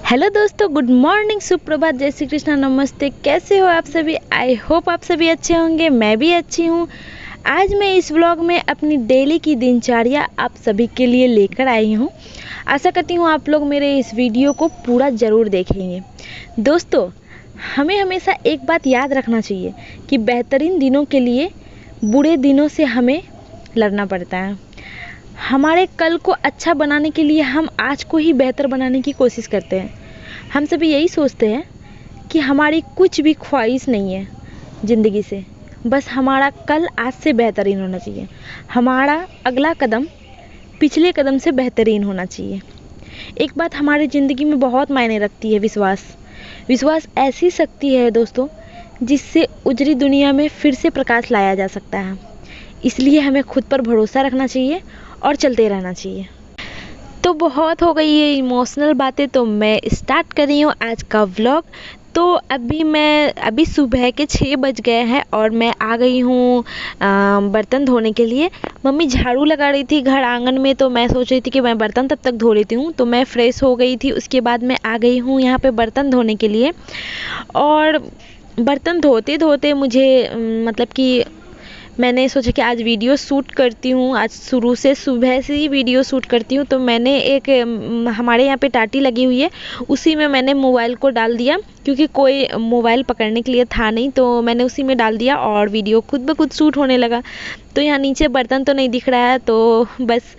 Hello दोस्तों, good morning, सुप्रभात, जय श्री कृष्णा, नमस्ते। कैसे हो आप सभी? आई होप आप सभी अच्छे होंगे। मैं भी अच्छी हूँ। आज मैं इस व्लॉग में अपनी डेली की दिनचर्या आप सभी के लिए लेकर आई हूँ। आशा करती हूँ आप लोग मेरे इस वीडियो को पूरा ज़रूर देखेंगे। दोस्तों, हमें हमेशा एक बात याद रखना चाहिए कि बेहतरीन दिनों के लिए बुरे दिनों से हमें लड़ना पड़ता है। हमारे कल को अच्छा बनाने के लिए हम आज को ही बेहतर बनाने की कोशिश करते हैं। हम सभी यही सोचते हैं कि हमारी कुछ भी ख्वाहिश नहीं है ज़िंदगी से, बस हमारा कल आज से बेहतरीन होना चाहिए। हमारा अगला कदम पिछले कदम से बेहतरीन होना चाहिए। एक बात हमारी ज़िंदगी में बहुत मायने रखती है, विश्वास ऐसी शक्ति है दोस्तों, जिससे उजड़ी दुनिया में फिर से प्रकाश लाया जा सकता है। इसलिए हमें खुद पर भरोसा रखना चाहिए और चलते रहना चाहिए। तो बहुत हो गई ये इमोशनल बातें, तो मैं स्टार्ट कर रही हूँ आज का व्लॉग। तो अभी सुबह के 6 बज गए हैं और मैं आ गई हूँ बर्तन धोने के लिए। मम्मी झाड़ू लगा रही थी घर आंगन में, तो मैं सोच रही थी कि मैं बर्तन तब तक धो लेती हूँ। तो मैं फ्रेश हो गई थी, उसके बाद मैं आ गई हूँ यहाँ पे बर्तन धोने के लिए। और बर्तन धोते धोते मुझे मतलब कि मैंने सोचा कि आज वीडियो शूट करती हूँ। आज शुरू से सुबह से ही वीडियो शूट करती हूँ। तो मैंने एक हमारे यहाँ पे टाटी लगी हुई है, उसी में मैंने मोबाइल को डाल दिया, क्योंकि कोई मोबाइल पकड़ने के लिए था नहीं। तो मैंने उसी में डाल दिया और वीडियो खुद ब खुद शूट होने लगा। तो यहाँ नीचे बर्तन तो नहीं दिख रहा है, तो बस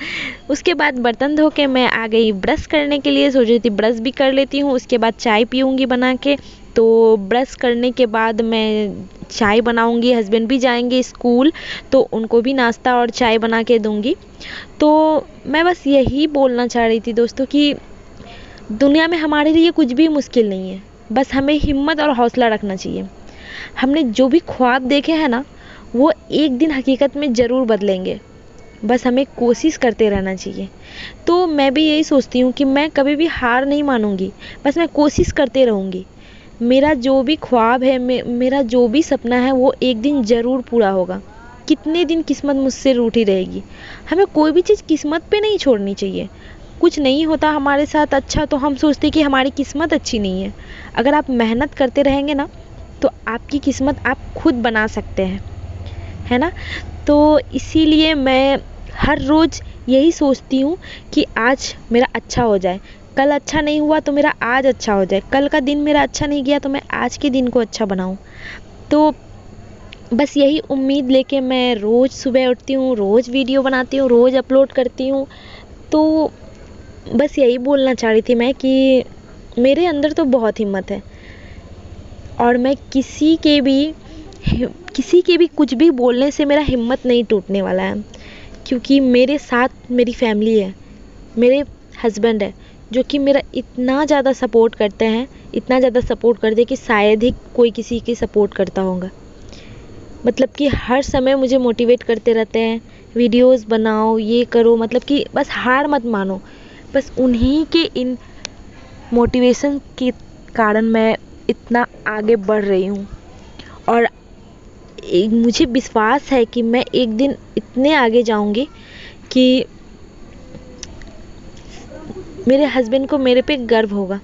उसके बाद बर्तन धो के मैं आ गई ब्रश करने के लिए। सोच रही थी ब्रश भी कर लेती हूँ, उसके बाद चाय पीऊँगी बना के। तो ब्रश करने के बाद मैं चाय बनाऊंगी। हस्बैंड भी जाएंगे स्कूल, तो उनको भी नाश्ता और चाय बना के दूंगी। तो मैं बस यही बोलना चाह रही थी दोस्तों कि दुनिया में हमारे लिए कुछ भी मुश्किल नहीं है, बस हमें हिम्मत और हौसला रखना चाहिए। हमने जो भी ख्वाब देखे हैं ना, वो एक दिन हकीकत में ज़रूर बदलेंगे, बस हमें कोशिश करते रहना चाहिए। तो मैं भी यही सोचती हूँ कि मैं कभी भी हार नहीं मानूंगी, बस मैं कोशिश करते रहूँगी। मेरा जो भी ख्वाब है, मेरा जो भी सपना है, वो एक दिन ज़रूर पूरा होगा। कितने दिन किस्मत मुझसे रूठी रहेगी। हमें कोई भी चीज़ किस्मत पे नहीं छोड़नी चाहिए। कुछ नहीं होता हमारे साथ अच्छा, तो हम सोचते कि हमारी किस्मत अच्छी नहीं है। अगर आप मेहनत करते रहेंगे ना, तो आपकी किस्मत आप खुद बना सकते हैं, है ना। तो इसीलिए मैं हर रोज़ यही सोचती हूँ कि आज मेरा अच्छा हो जाए। कल अच्छा नहीं हुआ तो मेरा आज अच्छा हो जाए। कल का दिन मेरा अच्छा नहीं गया तो मैं आज के दिन को अच्छा बनाऊं। तो बस यही उम्मीद लेके मैं रोज़ सुबह उठती हूँ, रोज़ वीडियो बनाती हूँ, रोज़ अपलोड करती हूँ। तो बस यही बोलना चाह रही थी मैं कि मेरे अंदर तो बहुत हिम्मत है, और मैं किसी के भी कुछ भी बोलने से मेरा हिम्मत नहीं टूटने वाला है। क्योंकि मेरे साथ मेरी फैमिली है, मेरे हस्बैंड है, जो कि मेरा इतना ज़्यादा सपोर्ट करते हैं, इतना ज़्यादा सपोर्ट करते हैं कि शायद ही कोई किसी की सपोर्ट करता होगा। मतलब कि हर समय मुझे मोटिवेट करते रहते हैं, वीडियोस बनाओ, ये करो, मतलब कि बस हार मत मानो। बस उन्हीं के इन मोटिवेशन के कारण मैं इतना आगे बढ़ रही हूँ। और मुझे विश्वास है कि मैं एक दिन इतने आगे जाऊँगी कि मेरे हस्बैंड को मेरे पे गर्व होगा।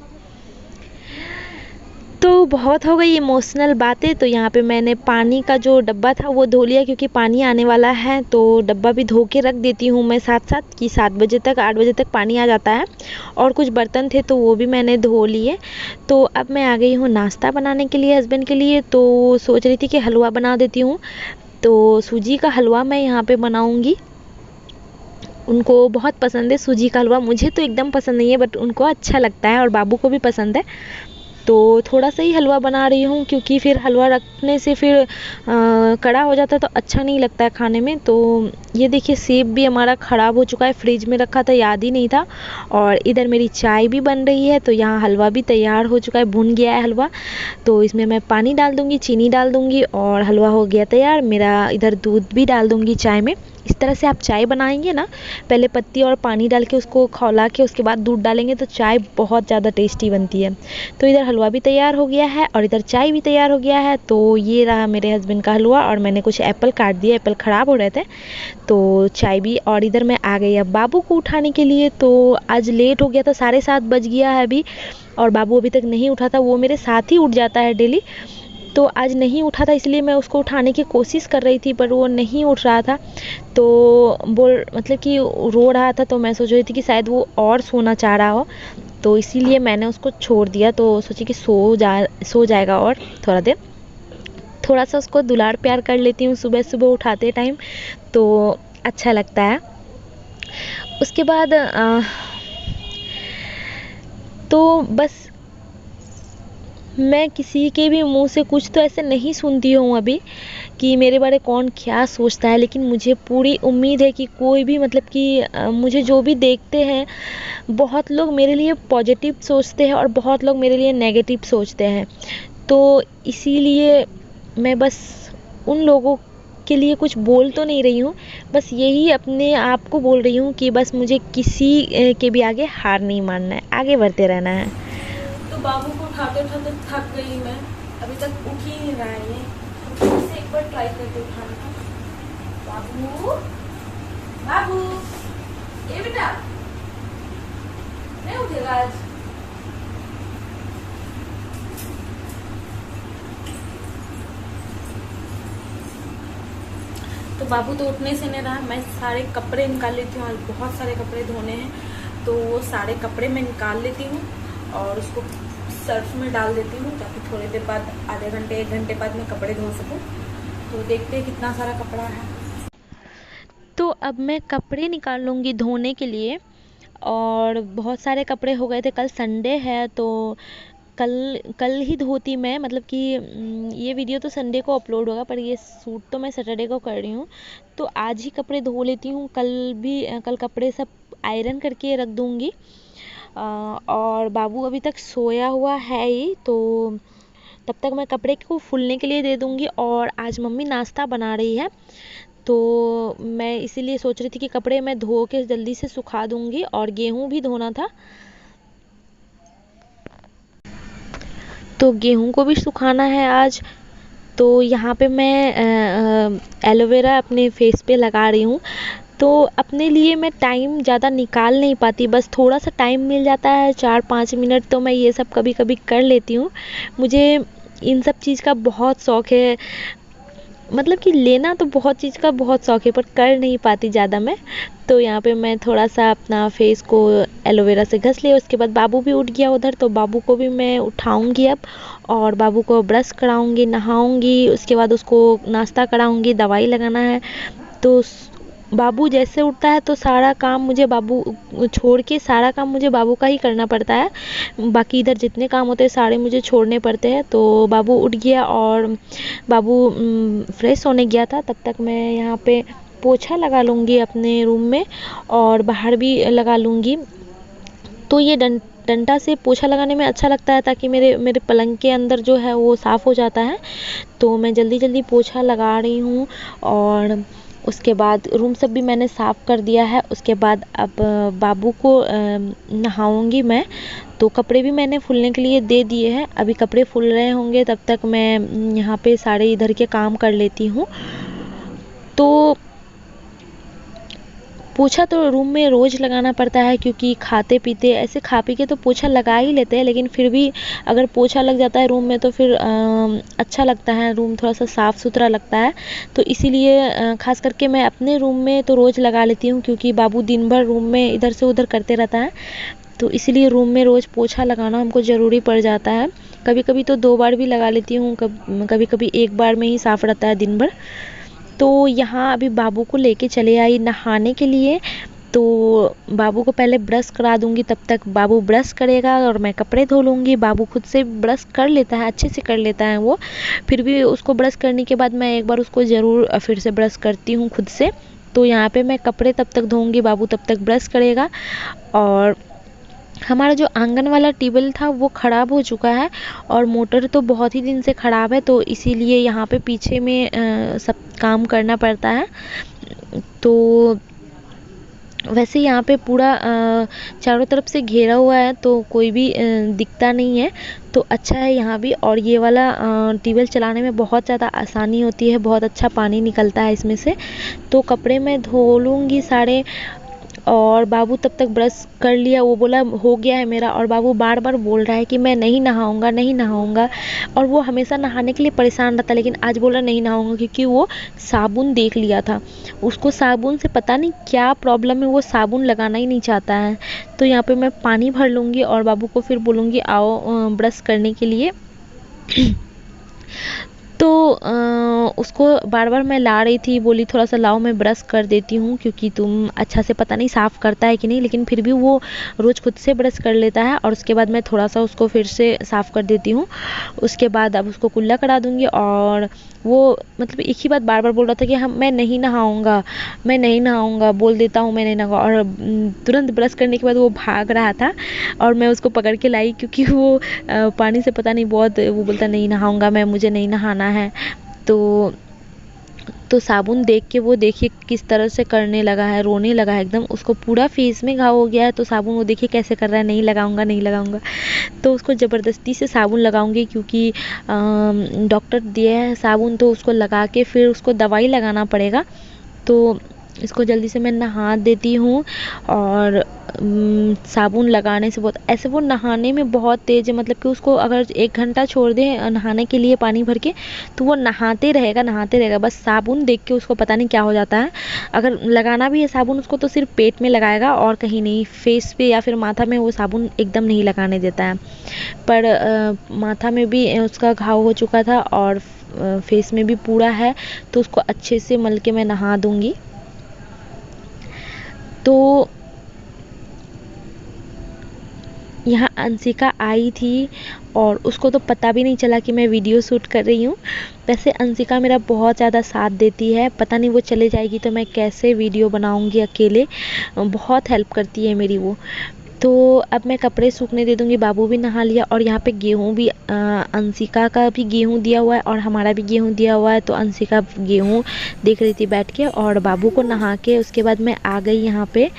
तो बहुत हो गई इमोशनल बातें। तो यहाँ पे मैंने पानी का जो डब्बा था वो धो लिया, क्योंकि पानी आने वाला है। तो डब्बा भी धो के रख देती हूँ मैं साथ साथ, कि 7 बजे तक 8 बजे तक पानी आ जाता है। और कुछ बर्तन थे तो वो भी मैंने धो लिए। तो अब मैं आ गई हूँ नाश्ता बनाने के लिए हस्बैंड के लिए। तो सोच रही थी कि हलवा बना देती हूँ। तो सूजी का हलवा मैं यहाँ पे बनाऊँगी। उनको बहुत पसंद है सूजी का हलवा। मुझे तो एकदम पसंद नहीं है, बट उनको अच्छा लगता है और बाबू को भी पसंद है। तो थोड़ा सा ही हलवा बना रही हूँ, क्योंकि फिर हलवा रखने से फिर कड़ा हो जाता है तो अच्छा नहीं लगता है खाने में। तो ये देखिए, सेब भी हमारा ख़राब हो चुका है, फ्रिज में रखा था, याद ही नहीं था। और इधर मेरी चाय भी बन रही है। तो यहाँ हलवा भी तैयार हो चुका है, भुन गया है हलवा। तो इसमें मैं पानी डाल दूँगी, चीनी डाल दूँगी और हलवा हो गया तैयार मेरा। इधर दूध भी डाल दूँगी चाय में, इस तरह से आप चाय बनाएंगे ना, पहले पत्ती और पानी डाल के उसको खौला के उसके बाद दूध डालेंगे तो चाय बहुत ज़्यादा टेस्टी बनती है। तो इधर हलवा भी तैयार हो गया है और इधर चाय भी तैयार हो गया है। तो ये रहा मेरे हस्बैंड का हलवा और मैंने कुछ एप्पल काट दिए, एप्पल ख़राब हो रहे थे। तो चाय भी, और इधर मैं आ गई अब बाबू को उठाने के लिए। तो आज लेट हो गया था, 7:30 बज गया है अभी, और बाबू अभी तक नहीं उठा था। वो मेरे साथ ही उठ जाता है डेली, तो आज नहीं उठा था, इसलिए मैं उसको उठाने की कोशिश कर रही थी पर वो नहीं उठ रहा था। तो मतलब कि रो रहा था, तो मैं सोच रही थी कि शायद वो और सोना चाह रहा हो, तो इसीलिए मैंने उसको छोड़ दिया। तो सोची कि सो जाएगा और थोड़ा सा उसको दुलार प्यार कर लेती हूँ सुबह सुबह उठाते टाइम, तो अच्छा लगता है। उसके बाद तो बस मैं किसी के भी मुंह से कुछ तो ऐसे नहीं सुनती हूँ अभी कि मेरे बारे कौन क्या सोचता है, लेकिन मुझे पूरी उम्मीद है कि कोई भी मतलब कि मुझे जो भी देखते हैं, बहुत लोग मेरे लिए पॉजिटिव सोचते हैं और बहुत लोग मेरे लिए नेगेटिव सोचते हैं। तो इसीलिए मैं बस उन लोगों के लिए कुछ बोल तो नहीं रही हूँ, बस यही अपने आप को बोल रही हूँ कि बस मुझे किसी के भी आगे हार नहीं मानना है, आगे बढ़ते रहना है। तो बाबू को उठाते उठाते थक गई मैं, अभी तक उठ ही नहीं रहा है ये। फिर से एक बार ट्राई करके उठाने का। बाबू बाबू, ये बेटा नहीं उठेगा आज। तो बाबू तो उठने से नहीं रहा। मैं सारे कपड़े निकाल लेती हूँ, आज बहुत सारे कपड़े धोने हैं, तो वो सारे कपड़े मैं निकाल लेती हूँ और उसको सर्फ में डाल देती हूँ, ताकि थोड़ी देर बाद, आधे घंटे 1 घंटे बाद मैं कपड़े धो सकूँ। तो देखते हैं कितना सारा कपड़ा है। तो अब मैं कपड़े निकाल लूँगी धोने के लिए, और बहुत सारे कपड़े हो गए थे। कल संडे है तो कल ही धोती मैं, मतलब कि ये वीडियो तो संडे को अपलोड होगा पर ये सूट तो मैं सैटरडे को कर रही हूँ। तो आज ही कपड़े धो लेती हूँ, कल कपड़े सब आयरन करके रख दूँगी। और बाबू अभी तक सोया हुआ है ही, तो तब तक मैं कपड़े को फूलने के लिए दे दूँगी। और आज मम्मी नाश्ता बना रही है, तो मैं इसीलिए सोच रही थी कि कपड़े मैं धो के जल्दी से सुखा दूँगी, और गेहूँ भी धोना था तो गेहूं को भी सुखाना है आज। तो यहाँ पे मैं एलोवेरा अपने फेस पे लगा रही हूँ। तो अपने लिए मैं टाइम ज़्यादा निकाल नहीं पाती, बस थोड़ा सा टाइम मिल जाता है 4-5 मिनट, तो मैं ये सब कभी कभी कर लेती हूँ। मुझे इन सब चीज़ का बहुत शौक़ है, मतलब कि लेना तो बहुत चीज़ का बहुत शौक़ है पर कर नहीं पाती ज़्यादा मैं। तो यहाँ पे मैं थोड़ा सा अपना फेस को एलोवेरा से घस लिया। उसके बाद बाबू भी उठ गया उधर, तो बाबू को भी मैं उठाऊंगी अब, और बाबू को ब्रश कराऊंगी, नहाऊंगी, उसके बाद उसको नाश्ता कराऊंगी, दवाई लगाना है। तो बाबू जैसे उठता है तो सारा काम मुझे बाबू छोड़ के, सारा काम मुझे बाबू का ही करना पड़ता है। बाकी इधर जितने काम होते हैं सारे मुझे छोड़ने पड़ते हैं। तो बाबू उठ गया और बाबू फ्रेश होने गया था, तब तक मैं यहाँ पे पोछा लगा लूँगी अपने रूम में, और बाहर भी लगा लूँगी। तो ये डंडा से पोछा लगाने में अच्छा लगता है, ताकि मेरे पलंग के अंदर जो है वो साफ़ हो जाता है। तो मैं जल्दी जल्दी पोछा लगा रही हूँ, और उसके बाद रूम सब भी मैंने साफ़ कर दिया है। उसके बाद अब बाबू को नहाऊंगी मैं। तो कपड़े भी मैंने फूलने के लिए दे दिए हैं, अभी कपड़े फूल रहे होंगे तब तक मैं यहाँ पे सारे इधर के काम कर लेती हूँ। तो पोछा तो रूम में रोज़ लगाना पड़ता है, क्योंकि खाते पीते ऐसे खा पी के तो पोछा लगा ही लेते हैं, लेकिन फिर भी अगर पोछा लग जाता है रूम में तो फिर अच्छा लगता है, रूम थोड़ा सा साफ़ सुथरा लगता है। तो इसीलिए ख़ास करके मैं अपने रूम में तो रोज़ लगा लेती हूँ, क्योंकि बाबू दिन भर रूम में इधर से उधर करते रहता है। तो इसीलिए रूम में रोज़ पोछा लगाना हमको ज़रूरी पड़ जाता है। कभी कभी तो 2 बार भी लगा लेती हूँ, कभी कभी 1 बार में ही साफ़ रहता है दिन भर। तो यहाँ अभी बाबू को लेके चले आई नहाने के लिए। तो बाबू को पहले ब्रश करा दूँगी, तब तक बाबू ब्रश करेगा और मैं कपड़े धो लूँगी। बाबू खुद से ब्रश कर लेता है, अच्छे से कर लेता है वो, फिर भी उसको ब्रश करने के बाद मैं एक बार उसको ज़रूर फिर से ब्रश करती हूँ खुद से। तो यहाँ पे मैं कपड़े तब तक धोऊँगी, बाबू तब तक ब्रश करेगा। और हमारा जो आंगन वाला ट्यूबवेल था वो ख़राब हो चुका है, और मोटर तो बहुत ही दिन से ख़राब है, तो इसीलिए यहाँ पे पीछे में सब काम करना पड़ता है। तो वैसे यहाँ पे पूरा चारों तरफ से घेरा हुआ है तो कोई भी दिखता नहीं है, तो अच्छा है यहाँ भी। और ये वाला ट्यूबवेल चलाने में बहुत ज़्यादा आसानी होती है, बहुत अच्छा पानी निकलता है इसमें से। तो कपड़े मैं धो लूँगी सारे, और बाबू तब तक ब्रश कर लिया, वो बोला हो गया है मेरा, और बाबू बार बार बोल रहा है कि मैं नहीं नहाऊंगा नहीं नहाऊंगा। और वो हमेशा नहाने के लिए परेशान रहता, लेकिन आज बोला नहीं नहाऊंगा, क्योंकि वो साबुन देख लिया था। उसको साबुन से पता नहीं क्या प्रॉब्लम है, वो साबुन लगाना ही नहीं चाहता है। तो यहाँ पे मैं पानी भर लूँगी और बाबू को फिर बोलूँगी आओ ब्रश करने के लिए। तो उसको बार बार मैं ला रही थी, बोली थोड़ा सा लाओ मैं ब्रश कर देती हूँ, क्योंकि तुम अच्छा से पता नहीं साफ़ करता है कि नहीं, लेकिन फिर भी वो रोज़ खुद से ब्रश कर लेता है। और उसके बाद मैं थोड़ा सा उसको फिर से साफ़ कर देती हूँ। उसके बाद अब उसको कुल्ला करा दूँगी। और वो मतलब एक ही बात बार बार बोल रहा था कि मैं नहीं नहाऊँगा मैं नहीं नहाऊँगा, बोल देता हूँ मैं नहीं नहाऊँगा। और तुरंत ब्रश करने के बाद वो भाग रहा था और मैं उसको पकड़ के लाई, क्योंकि वो पानी से पता नहीं बहुत वो बोलता नहीं नहाऊँगा मैं, मुझे नहीं नहाना है। तो साबुन देख के वो देखिए किस तरह से करने लगा है, रोने लगा है एकदम। उसको पूरा फेस में घाव हो गया है, तो साबुन वो देखिए कैसे कर रहा है, नहीं लगाऊंगा नहीं लगाऊंगा। तो उसको ज़बरदस्ती से साबुन लगाऊंगी, क्योंकि डॉक्टर दिया है साबुन, तो उसको लगा के फिर उसको दवाई लगाना पड़ेगा। तो इसको जल्दी से मैं नहा देती हूँ। और साबुन लगाने से बहुत, ऐसे वो नहाने में बहुत तेज़ है, मतलब कि उसको अगर 1 घंटा छोड़ दें नहाने के लिए पानी भर के, तो वो नहाते रहेगा। बस साबुन देख के उसको पता नहीं क्या हो जाता है। अगर लगाना भी है साबुन उसको, तो सिर्फ पेट में लगाएगा और कहीं नहीं, फेस पे या फिर माथा में वो साबुन एकदम नहीं लगाने देता है। पर माथा में भी उसका घाव हो चुका था और फेस में भी पूरा है, तो उसको अच्छे से मल के मैं नहा दूँगी। तो यहाँ अंशिका आई थी और उसको तो पता भी नहीं चला कि मैं वीडियो शूट कर रही हूँ। वैसे अंशिका मेरा बहुत ज़्यादा साथ देती है, पता नहीं वो चले जाएगी तो मैं कैसे वीडियो बनाऊँगी अकेले, बहुत हेल्प करती है मेरी वो। तो अब मैं कपड़े सूखने दे दूँगी, बाबू भी नहा लिया। और यहाँ पे गेहूँ भी अंशिका का भी गेहूँ दिया हुआ है और हमारा भी गेहूँ दिया हुआ है। तो अंशिका गेहूँ देख रही थी बैठ के, और बाबू को नहा के उसके बाद मैं आ गई यहाँ पे।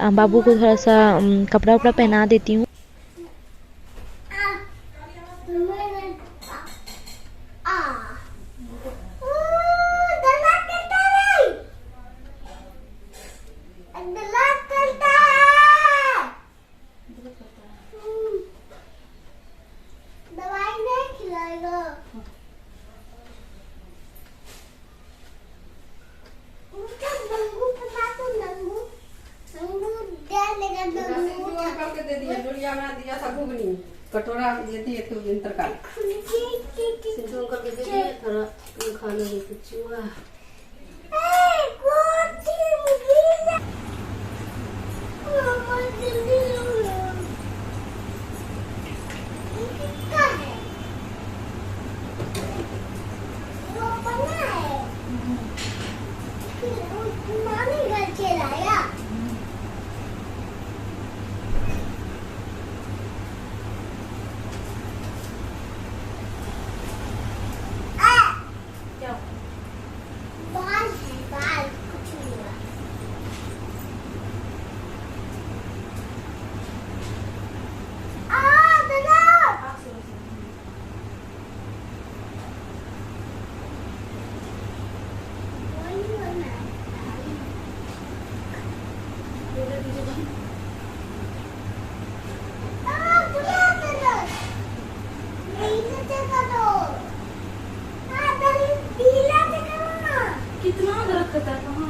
बाबू को थोड़ा सा कपड़ा वपड़ा पहना देती हूँ। कटोरा ये दिए थे उस तरकारी सिंदूर करके दे दिए, थोड़ा खाने में कुछ हुआ। कितना दर्द करता है, कहाँ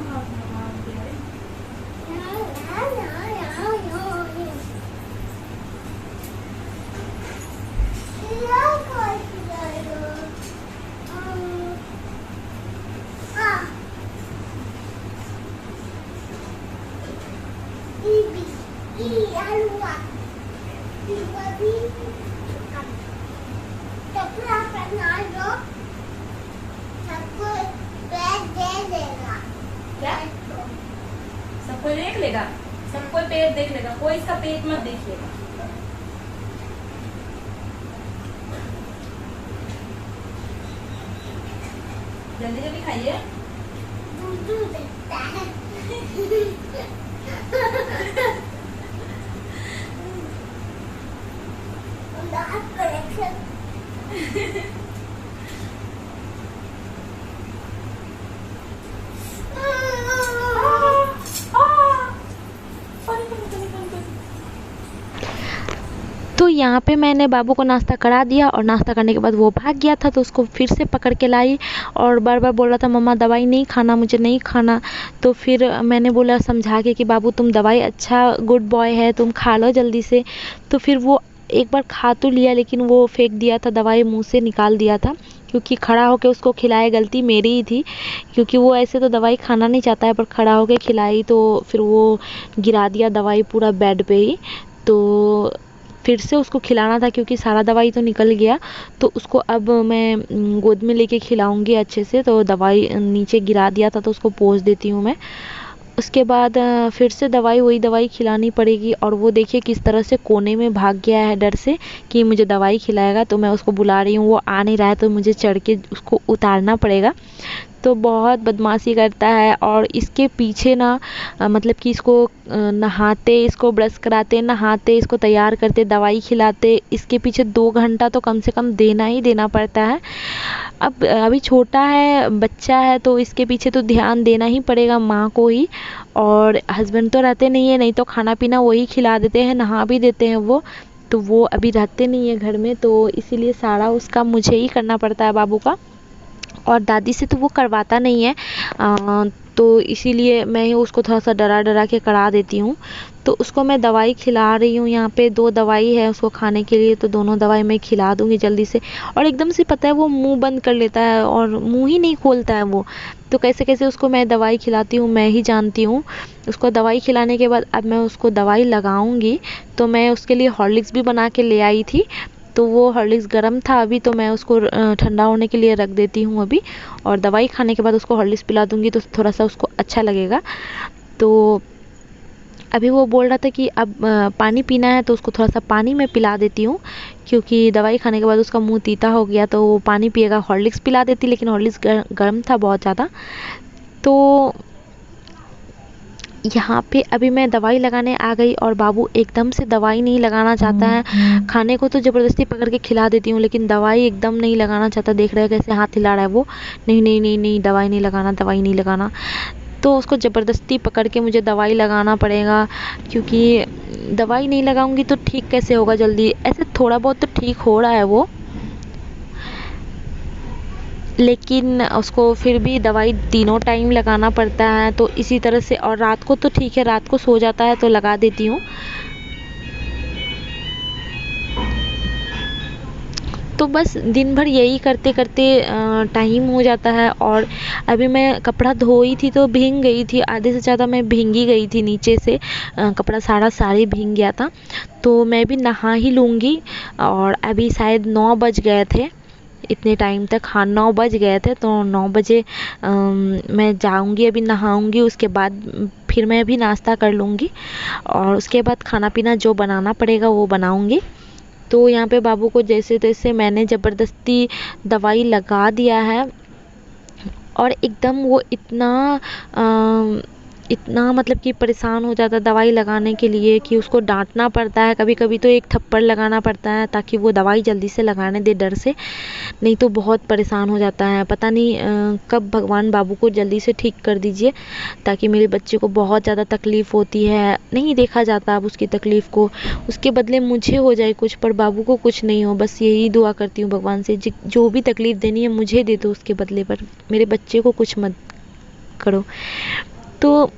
क्या सब कोई देख लेगा, सब कोई पेट देख लेगा, कोई इसका पेट मत देखिएगा। जल्दी जल्दी खाइए। दूध देता है। तो यहाँ पे मैंने बाबू को नाश्ता करा दिया और नाश्ता करने के बाद वो भाग गया था, तो उसको फिर से पकड़ के लाई और बार बार बोल रहा था मम्मा दवाई नहीं खाना, मुझे नहीं खाना। तो फिर मैंने बोला समझा के कि बाबू तुम दवाई, अच्छा गुड बॉय है, तुम खा लो जल्दी से। तो फिर वो एक बार खा तो लिया, लेकिन वो फेंक दिया था, दवाई मुंह से निकाल दिया था, क्योंकि खड़ा होकर उसको खिलाए, गलती मेरी ही थी, क्योंकि वो ऐसे तो दवाई खाना नहीं चाहता है, पर खड़ा होकर खिलाई तो फिर वो गिरा दिया दवाई पूरा बेड पे ही। तो फिर से उसको खिलाना था, क्योंकि सारा दवाई तो निकल गया, तो उसको अब मैं गोद में लेके खिलाऊंगी अच्छे से। तो दवाई नीचे गिरा दिया था, तो उसको पोंछ देती हूँ मैं। उसके बाद फिर से वही दवाई खिलानी पड़ेगी। और वो देखिए किस तरह से कोने में भाग गया है डर से कि मुझे दवाई खिलाएगा। तो मैं उसको बुला रही हूँ, वो आ नहीं रहा है, तो मुझे चढ़ के उसको उतारना पड़ेगा। तो बहुत बदमाशी करता है। और इसके पीछे ना मतलब कि इसको नहाते, इसको ब्रश कराते, नहाते, इसको तैयार करते, दवाई खिलाते, इसके पीछे 2 घंटा तो कम से कम देना ही देना पड़ता है। अब अभी छोटा है, बच्चा है, तो इसके पीछे तो ध्यान देना ही पड़ेगा माँ को ही। और हस्बैंड तो रहते नहीं है, नहीं तो खाना पीना वही खिला देते हैं, नहा भी देते हैं वो। तो वो अभी रहते नहीं है घर में, तो इसीलिए सारा उसका मुझे ही करना पड़ता है बाबू का। और दादी से तो वो करवाता नहीं है, तो इसीलिए मैं ही उसको थोड़ा सा डरा डरा के करा देती हूँ। तो उसको मैं दवाई खिला रही हूँ, यहाँ पे 2 दवाई है उसको खाने के लिए, तो दोनों दवाई मैं खिला दूँगी जल्दी से। और एकदम से पता है वो मुंह बंद कर लेता है और मुंह ही नहीं खोलता है वो। तो कैसे कैसे उसको मैं दवाई खिलाती हूँ मैं ही जानती हूँ। उसको दवाई खिलाने के बाद अब मैं उसको दवाई लगाऊँगी। तो मैं उसके लिए हॉर्लिक्स भी बना के ले आई थी, तो वो हॉर्लिक्स गर्म था अभी, तो मैं उसको ठंडा होने के लिए रख देती हूँ अभी। और दवाई खाने के बाद उसको हॉर्लिक्स पिला दूँगी, तो थोड़ा सा उसको अच्छा लगेगा। तो अभी वो बोल रहा था कि अब पानी पीना है, तो उसको थोड़ा सा पानी मैं पिला देती हूँ, क्योंकि दवाई खाने के बाद उसका मुंह तीता हो गया, तो वो पानी पिएगा। हॉर्लिक्स पिला देती, लेकिन हॉर्लिक्स गर्म था बहुत ज़्यादा। तो यहाँ पे अभी मैं दवाई लगाने आ गई और बाबू एकदम से दवाई नहीं लगाना चाहता है। खाने को तो ज़बरदस्ती पकड़ के खिला देती हूँ, लेकिन दवाई एकदम नहीं लगाना चाहता। देख रहे हैं कैसे हाथ हिला रहा है वो, नहीं नहीं नहीं नहीं दवाई नहीं लगाना, दवाई नहीं लगाना। तो उसको ज़बरदस्ती पकड़ के मुझे दवाई लगाना पड़ेगा, क्योंकि दवाई नहीं लगाऊंगी तो ठीक कैसे होगा जल्दी। ऐसे थोड़ा बहुत तो ठीक हो रहा है वो, लेकिन उसको फिर भी दवाई तीनों टाइम लगाना पड़ता है। तो इसी तरह से, और रात को तो ठीक है, रात को सो जाता है तो लगा देती हूँ। तो बस दिन भर यही करते करते टाइम हो जाता है। और अभी मैं कपड़ा धोई थी तो भीग गई थी, आधे से ज़्यादा मैं भीगी गई थी नीचे से, कपड़ा सारी भीग गया था। तो मैं भी नहा ही लूँगी। और अभी शायद 9 बज गए थे, इतने टाइम तक, हाँ 9 बज गए थे। तो 9 बजे मैं जाऊंगी, अभी नहाऊंगी, उसके बाद फिर मैं भी नाश्ता कर लूँगी और उसके बाद खाना पीना जो बनाना पड़ेगा वो बनाऊंगी। तो यहाँ पे बाबू को जैसे तैसे मैंने ज़बरदस्ती दवाई लगा दिया है। और एकदम वो इतना मतलब कि परेशान हो जाता है दवाई लगाने के लिए कि उसको डांटना पड़ता है, कभी कभी तो एक थप्पड़ लगाना पड़ता है ताकि वो दवाई जल्दी से लगाने दे डर से, नहीं तो बहुत परेशान हो जाता है। पता नहीं कब भगवान बाबू को जल्दी से ठीक कर दीजिए, ताकि मेरे बच्चे को बहुत ज़्यादा तकलीफ़ होती है, नहीं देखा जाता अब उसकी तकलीफ़ को, उसके बदले मुझे हो जाए कुछ पर बाबू को कुछ नहीं हो। बस यही दुआ करती हूँ भगवान से, जो भी तकलीफ़ देनी है मुझे दे दो उसके बदले, पर मेरे बच्चे को कुछ मत करो। तो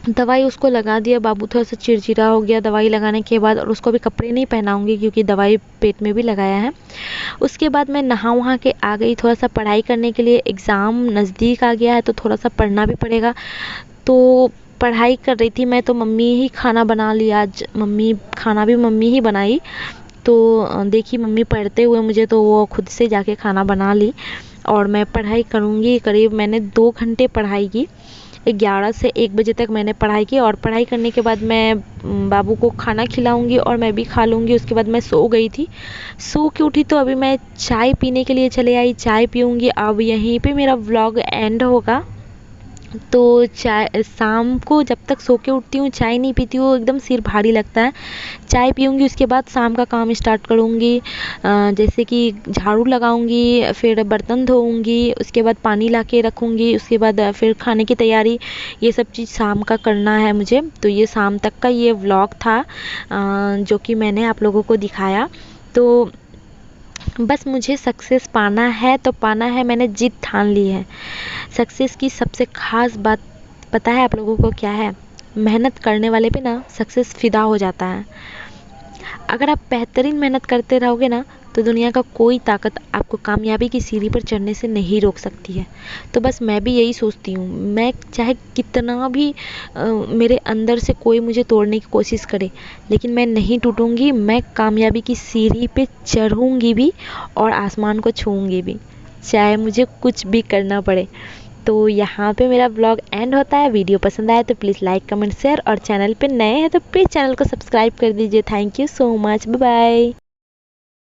दवाई उसको लगा दिया, बाबू थोड़ा सा चिड़चिड़ा हो गया दवाई लगाने के बाद। और उसको भी कपड़े नहीं पहनाऊंगी क्योंकि दवाई पेट में भी लगाया है। उसके बाद मैं नहा वहा के आ गई थोड़ा सा पढ़ाई करने के लिए, एग्ज़ाम नज़दीक आ गया है तो थोड़ा सा पढ़ना भी पड़ेगा। तो पढ़ाई कर रही थी मैं, तो मम्मी ही खाना बना लिया आज, खाना भी मम्मी ही बनाई। तो देखी मम्मी पढ़ते हुए मुझे, तो वो खुद से जाके खाना बना ली और मैं पढ़ाई करूँगी। करीब मैंने 2 घंटे पढ़ाई की, 11 से 1 बजे तक मैंने पढ़ाई की। और पढ़ाई करने के बाद मैं बाबू को खाना खिलाऊंगी और मैं भी खा लूँगी। उसके बाद मैं सो गई थी, सो के उठी तो अभी मैं चाय पीने के लिए चले आई, चाय पीऊँगी। अब यहीं पे मेरा व्लॉग एंड होगा। तो चाय शाम को जब तक सो के उठती हूँ चाय नहीं पीती हूँ, एकदम सिर भारी लगता है। चाय पीऊँगी, उसके बाद शाम का काम स्टार्ट करूँगी, जैसे कि झाड़ू लगाऊँगी, फिर बर्तन धोऊँगी, उसके बाद पानी ला के रखूँगी, उसके बाद फिर खाने की तैयारी, ये सब चीज़ शाम का करना है मुझे। तो ये शाम तक का ये व्लॉग था जो कि मैंने आप लोगों को दिखाया। तो बस मुझे सक्सेस पाना है तो पाना है, मैंने जिद ठान ली है। सक्सेस की सबसे ख़ास बात पता है आप लोगों को क्या है? मेहनत करने वाले पे ना सक्सेस फ़िदा हो जाता है। अगर आप बेहतरीन मेहनत करते रहोगे ना तो दुनिया का कोई ताकत आपको कामयाबी की सीढ़ी पर चढ़ने से नहीं रोक सकती है। तो बस मैं भी यही सोचती हूँ, मैं चाहे कितना भी मेरे अंदर से कोई मुझे तोड़ने की कोशिश करे, लेकिन मैं नहीं टूटूँगी, मैं कामयाबी की सीढ़ी पे चढ़ूँगी भी और आसमान को छूऊँगी भी, चाहे मुझे कुछ भी करना पड़े। तो यहाँ पे मेरा ब्लॉग एंड होता है। वीडियो पसंद आए तो प्लीज़ लाइक कमेंट शेयर, और चैनल पे नए हैं तो प्लीज़ चैनल को सब्सक्राइब कर दीजिए। Thank you so much, bye bye.